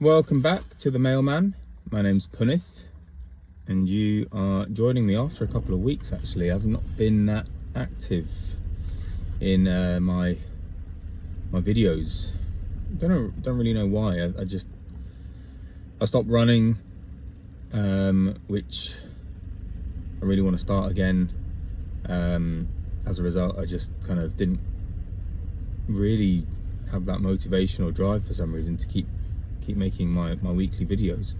Welcome back to The Mailman. My name's Punith, and you are joining me after a couple of weeks. Actually, I've not been that active in my videos. Don't really know why. I stopped running, which I really want to start again. As a result, I just kind of didn't really have that motivation or drive for some reason to keep making my weekly videos.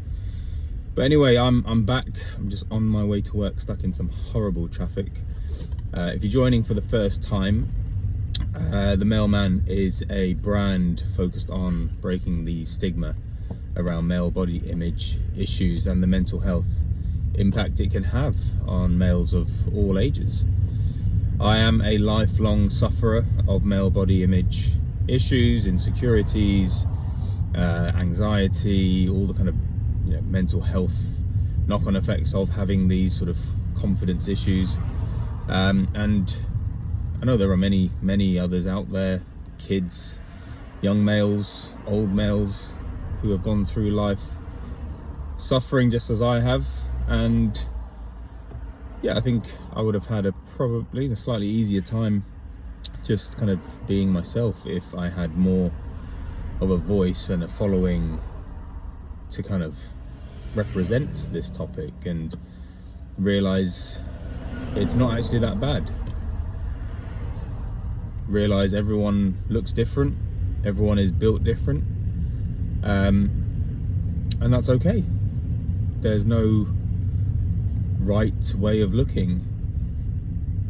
But anyway, I'm back. I'm just on my way to work, stuck in some horrible traffic. If you're joining for the first time, The Mailman is a brand focused on breaking the stigma around male body image issues and the mental health impact it can have on males of all ages. I am a lifelong sufferer of male body image issues, insecurities, anxiety, all the kind of mental health knock-on effects of having these sort of confidence issues. And I know there are many others out there, kids, young males, old males, who have gone through life suffering just as I have. And yeah, I think I would have had probably a slightly easier time just kind of being myself if I had more of a voice and a following to kind of represent this topic and realize it's not actually that bad. Realize everyone looks different, everyone is built different, and that's okay. There's no right way of looking.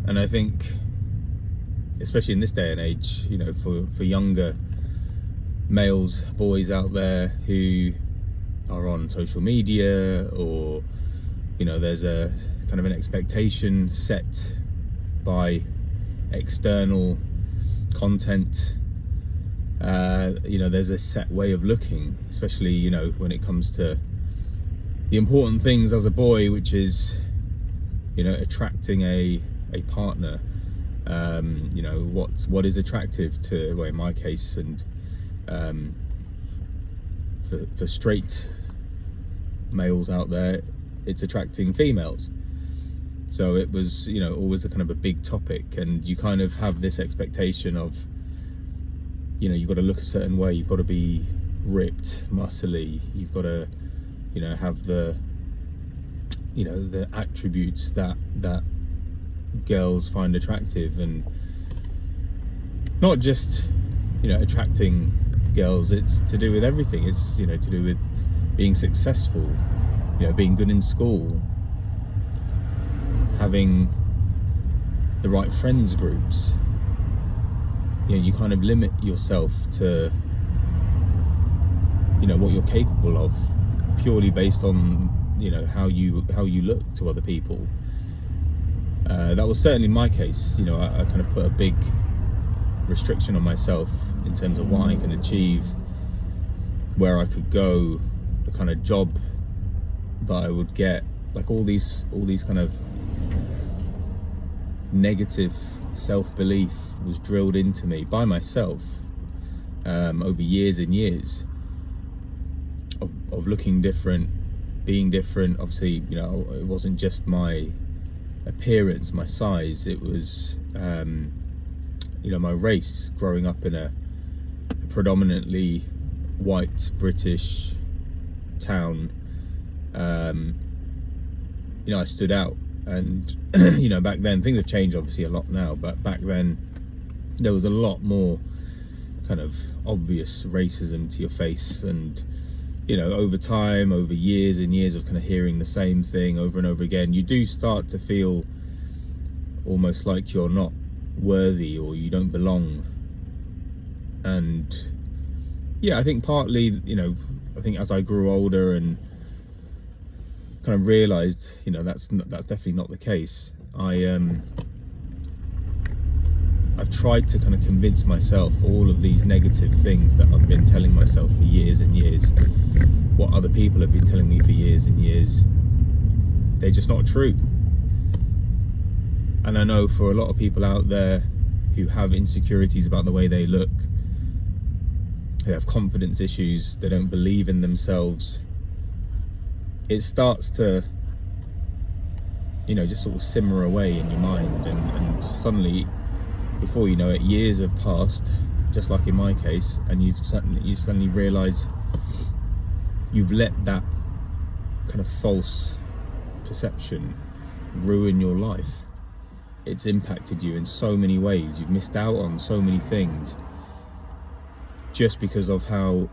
And I think, especially in this day and age, for younger males, boys out there who are on social media, or there's a kind of an expectation set by external content. There's a set way of looking, especially when it comes to the important things as a boy, which is attracting a partner. What is attractive to, well, in my case, and for straight males out there, it's attracting females. So it was always a kind of a big topic, and you kind of have this expectation of you've got to look a certain way, you've got to be ripped, muscly, you've got to have the the attributes that girls find attractive. And not just attracting girls, it's to do with everything. It's to do with being successful, being good in school, having the right friends groups. You kind of limit yourself to what you're capable of, purely based on how you look to other people. That was certainly my case. I kind of put a big restriction on myself in terms of what I can achieve, where I could go, the kind of job that I would get, like all these kind of negative self-belief was drilled into me by myself over years and years of looking different, being different. Obviously, it wasn't just my appearance, my size, it was my race. Growing up in a predominantly white British town, I stood out. And back then, things have changed obviously a lot now, but back then there was a lot more kind of obvious racism to your face. And over time, over years and years of kind of hearing the same thing over and over again, you do start to feel almost like you're not worthy or you don't belong. And yeah, I think partly, I think as I grew older and kind of realized, that's definitely not the case. I've tried to kind of convince myself all of these negative things that I've been telling myself for years and years, what other people have been telling me for years and years, they're just not true. And I know for a lot of people out there who have insecurities about the way they look, they have confidence issues, they don't believe in themselves, it starts to, you know, just sort of simmer away in your mind, and suddenly, before you know it, years have passed, just like in my case, and you suddenly realize you've let that kind of false perception ruin your life. It's impacted you in so many ways. You've missed out on so many things just because of how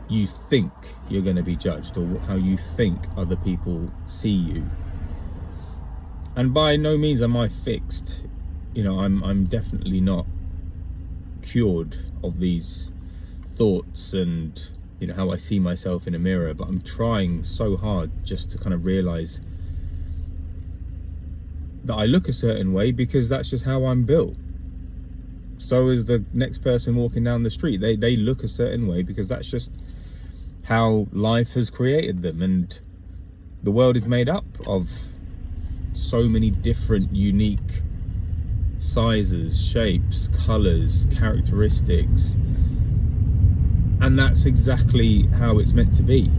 you think you're going to be judged, or how you think other people see you. And by no means am I fixed. You know, I'm definitely not cured of these thoughts and, you know, how I see myself in a mirror, but I'm trying so hard just to kind of realize that I look a certain way because that's just how I'm built. So is the next person walking down the street. They look a certain way because that's just how life has created them. And the world is made up of so many different, unique sizes, shapes, colors, characteristics. And that's exactly how it's meant to be.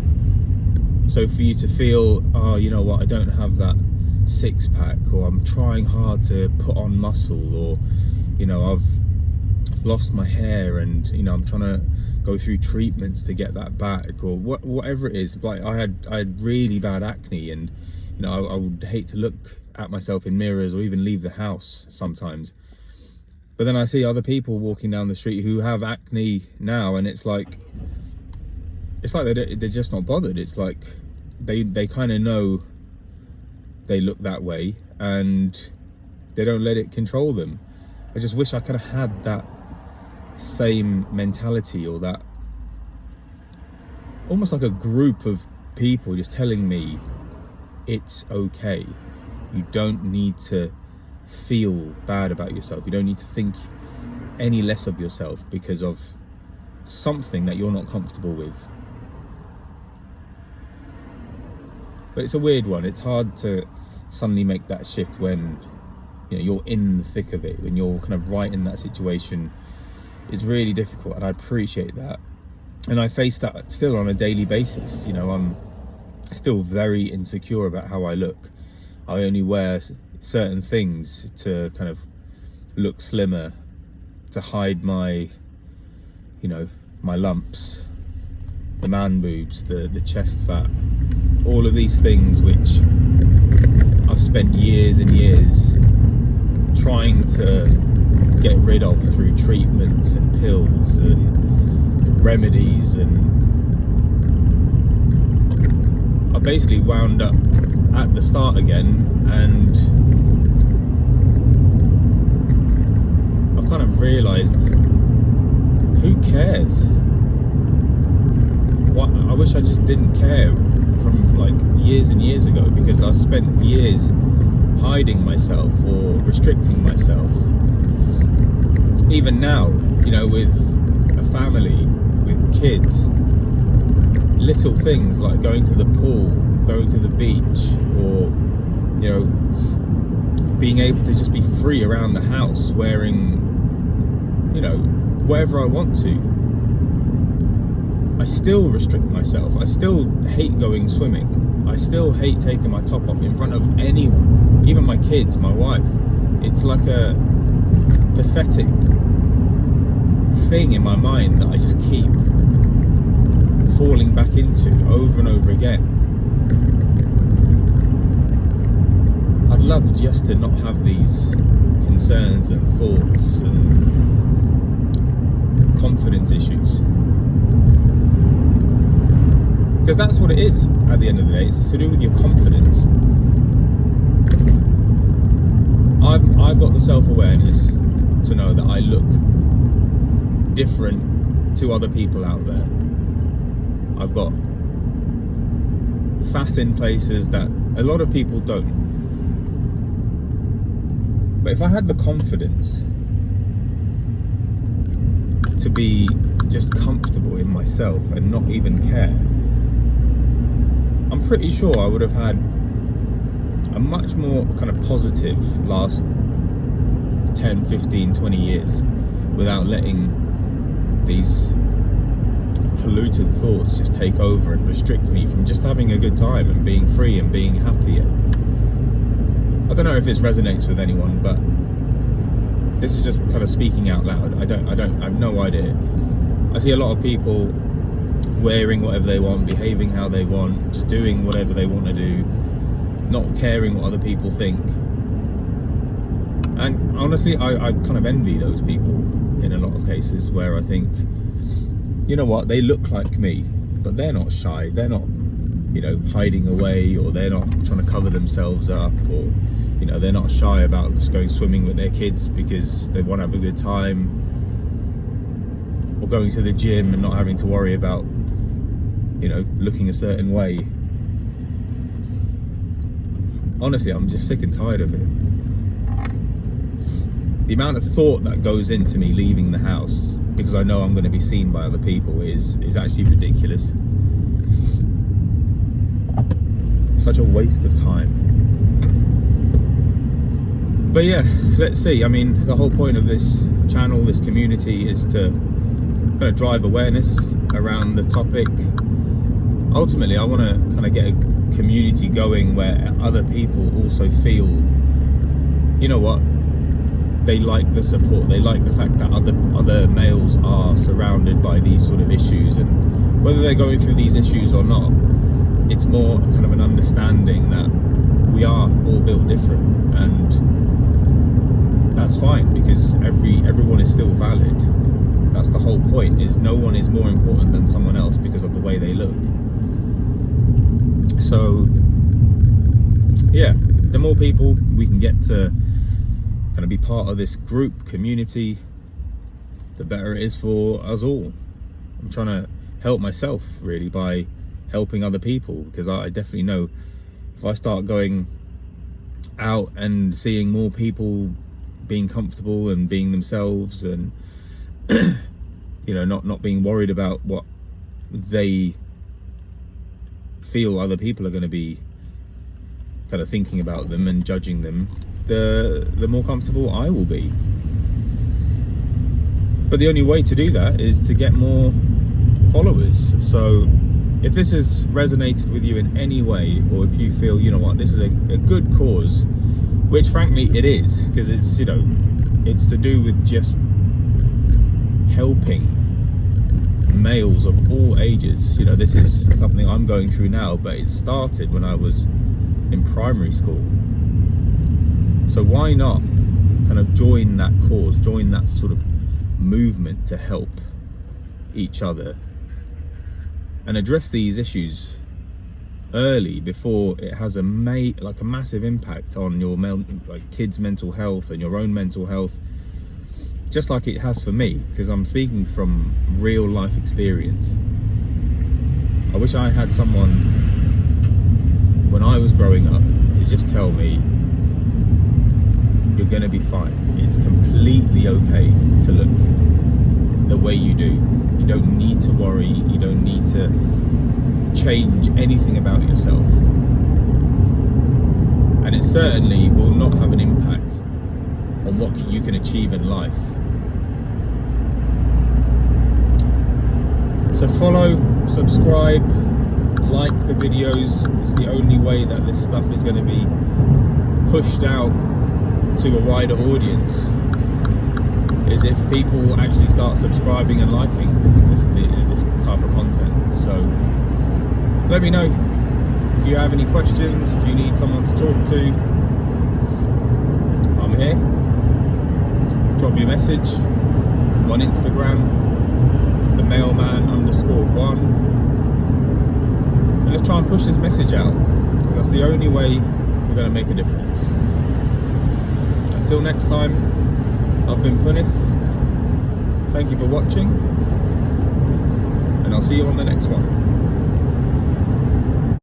So for you to feel, oh, you know what, I don't have that six pack, or I'm trying hard to put on muscle, or, you know, I've lost my hair and, you know, I'm trying to go through treatments to get that back, or whatever it is. Like I had really bad acne, and, you know, I would hate to look at myself in mirrors or even leave the house sometimes. But then I see other people walking down the street who have acne now, and it's like they're just not bothered. It's like they kind of know they look that way, and they don't let it control them. I just wish I could have had that same mentality, or that almost like a group of people just telling me it's okay. You don't need to feel bad about yourself. You don't need to think any less of yourself because of something that you're not comfortable with. But it's a weird one. It's hard to suddenly make that shift when, you know, you're in the thick of it, when you're kind of right in that situation. It's really difficult, and I appreciate that. And I face that still on a daily basis. You know, I'm still very insecure about how I look. I only wear certain things to kind of look slimmer, to hide my, you know, my lumps, the man boobs, the chest fat, all of these things which I've spent years and years trying to get rid of through treatments and pills and remedies, and I basically wound up at the start again, and I've kind of realised, who cares? I wish I just didn't care from like years and years ago, because I spent years hiding myself or restricting myself. Even now, you know, with a family, with kids, little things like going to the pool, going to the beach, or, you know, being able to just be free around the house, wearing, you know, whatever I want to. I still restrict myself. I still hate going swimming. I still hate taking my top off in front of anyone, even my kids, my wife. It's like a pathetic thing in my mind that I just keep falling back into over and over again. I'd love just to not have these concerns and thoughts and confidence issues, because that's what it is at the end of the day. It's to do with your confidence. I've got the self-awareness to know that I look different to other people out there. I've got fat in places that a lot of people don't. But if I had the confidence to be just comfortable in myself and not even care, I'm pretty sure I would have had a much more kind of positive last 10, 15, 20 years without letting these polluted thoughts just take over and restrict me from just having a good time and being free and being happier. I don't know if this resonates with anyone, but this is just kind of speaking out loud. I have no idea. I see a lot of people wearing whatever they want, behaving how they want, just doing whatever they want to do, not caring what other people think. And honestly, I kind of envy those people in a lot of cases, where I think, you know what, they look like me, but they're not shy, they're not, you know, hiding away, or they're not trying to cover themselves up, or, you know, they're not shy about just going swimming with their kids because they want to have a good time, or going to the gym and not having to worry about, you know, looking a certain way. Honestly, I'm just sick and tired of it. The amount of thought that goes into me leaving the house because I know I'm going to be seen by other people is actually ridiculous. It's such a waste of time. But yeah, let's see. I mean, the whole point of this channel, this community, is to kind of drive awareness around the topic. Ultimately, I want to kind of get a community going where other people also feel, you know what, they like the support, they like the fact that other males are surrounded by these sort of issues, and whether they're going through these issues or not, it's more kind of an understanding that we are all built different, and that's fine, because everyone is still valid. That's the whole point, is no one is more important than someone else because of the way they look. So yeah, the more people we can get to kind of be part of this group community, the better it is for us all. I'm trying to help myself really by helping other people, because I definitely know if I start going out and seeing more people being comfortable and being themselves, and you know, not being worried about what they feel other people are going to be kind of thinking about them and judging them, the more comfortable I will be. But the only way to do that is to get more followers. So if this has resonated with you in any way, or if you feel, you know what, this is a good cause, which frankly it is, because it's, you know, it's to do with just helping males of all ages. You know, this is something I'm going through now, but it started when I was in primary school. So why not kind of join that cause, join that sort of movement to help each other and address these issues early before it has a massive impact on your kids' mental health and your own mental health, just like it has for me, because I'm speaking from real life experience. I wish I had someone when I was growing up to just tell me, you're going to be fine. It's completely okay to look the way you do. You don't need to worry. You don't need to change anything about yourself. And it certainly will not have an impact on what you can achieve in life. So follow, subscribe, like the videos. It's the only way that this stuff is going to be pushed out to a wider audience, is if people actually start subscribing and liking this type of content. So let me know if you have any questions, if you need someone to talk to. I'm here. Drop me a message. I'm on Instagram, themailman_1, and let's try and push this message out, because that's the only way we're going to make a difference. Until next time, I've been Punith. Thank you for watching, and I'll see you on the next one.